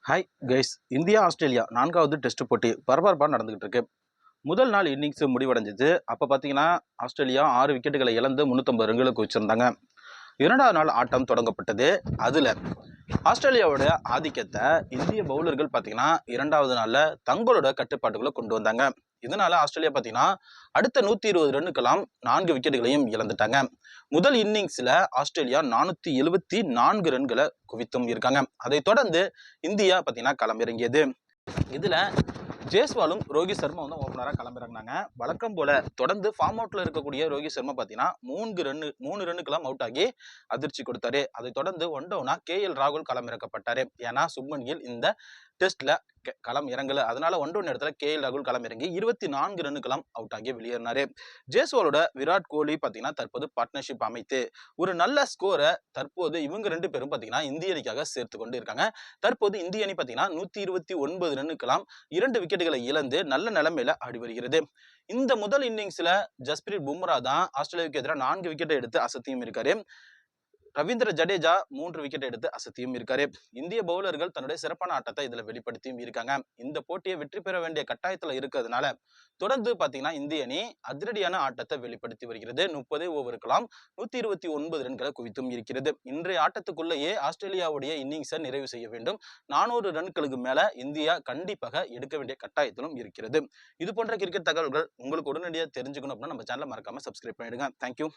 Hi guys, India Australia 4வது test போட்டி பரபரப்பாக நடந்துகிட்டு இருக்கு. முதல் நாள் இன்னிங்ஸ் முடிவடைஞ்சது. அப்போ பார்த்தீங்கன்னா ஆஸ்திரேலியா 6 விக்கெட்டுகளை இழந்து 350 ரன்களுக்கு வச்சிருந்தாங்க. 2வது நாள் ஆட்டம் தொடங்கப்பட்டது. அதில் ஆஸ்திரேலியாவோட ஆதிக்கத்தை இந்திய பவுலர்கள் பார்த்தீங்கன்னா 2வது நாளில் தங்களோட கட்டுப்பாட்டுக்குள்ள கொண்டு வந்தாங்க. இதனால ஆஸ்திரேலியா பார்த்தீங்கன்னா அடுத்த 120 ரன்னுக்கெல்லாம் 4 விக்கெட்டுகளையும் இழந்துட்டாங்க. முதல் இன்னிங்ஸ்ல ஆஸ்திரேலியா 474 ரன்களை குவித்தும் இருக்காங்க. அதை தொடர்ந்து இந்தியா பார்த்தீங்கன்னா களமிறங்கியது. இதுல ஜெய்ஸ்வாலும் ரோஹித் சர்மா வந்து ஓப்பனராக களமிறங்கினாங்க. வழக்கம் போல தொடர்ந்து ஃபார்ம் அவுட்ல இருக்கக்கூடிய ரோஹித் சர்மா பார்த்தீங்கன்னா 3 ரன்னுக்கெல்லாம் அவுட் ஆகி அதிர்ச்சி கொடுத்தாரு. அதை தொடர்ந்து ஒன் டவுனா KL ராகுல் களமிறக்கப்பட்டாரு. ஏன்னா சுப்மன் கில் இந்த டெஸ்ட்ல களம் இறங்கல. அதனால ஒன் டவுன் இடத்துல KL ராகுல் களம் இறங்கி 24 ரன்னுக்கெல்லாம் அவுட் ஆகி வெளியேறினாரு. ஜெய்ஸ்வாலோட விராட் கோலி பார்த்தீங்கன்னா தற்போது பார்ட்னர்ஷிப் அமைத்து ஒரு நல்ல ஸ்கோரை தற்போது இவங்க 2 பேரும் பார்த்தீங்கன்னா இந்திய அணிக்காக சேர்த்து கொண்டு இருக்காங்க. தற்போது இந்திய அணி பார்த்தீங்கன்னா 129 ரன்னுக்கெல்லாம் 2 விக்கெட்டுகளை இழந்து நல்ல நிலைமையில ஆடி வருகிறது. இந்த முதல் இன்னிங்ஸ்ல ஜஸ்பிரீத் பும்ரா தான் ஆஸ்திரேலியாவுக்கு எதிராக 4 விக்கெட்டை எடுத்து அசத்தியும் இருக்காரு. ரவீந்திர ஜடேஜா 3 விக்கெட் எடுத்து அசத்தியும் இருக்காரு. இந்திய பவுலர்கள் தன்னுடைய சிறப்பான ஆட்டத்தை இதுல வெளிப்படுத்தியும் இருக்காங்க. இந்த போட்டியை வெற்றி பெற வேண்டிய கட்டாயத்துல இருக்கிறதுனால தொடர்ந்து பாத்தீங்கன்னா இந்திய அணி அதிரடியான ஆட்டத்தை வெளிப்படுத்தி வருகிறது. 30 ஓவருக்கெல்லாம் 129 ரன்களை குவித்தும் இருக்கிறது. இன்றைய ஆட்டத்துக்குள்ளேயே ஆஸ்திரேலியாவுடைய இன்னிங்ஸை நிறைவு செய்ய வேண்டும். 400 ரன்களுக்கு மேல இந்தியா கண்டிப்பாக எடுக்க வேண்டிய கட்டாயத்திலும் இருக்கிறது. இது போன்ற கிரிக்கெட் தகவல்கள் உங்களுக்கு உடனடியாக தெரிஞ்சுக்கணும் அப்படின்னா நம்ம சேனலை மறக்காம சப்ஸ்கிரைப் பண்ணிடுங்க. தேங்க்யூ.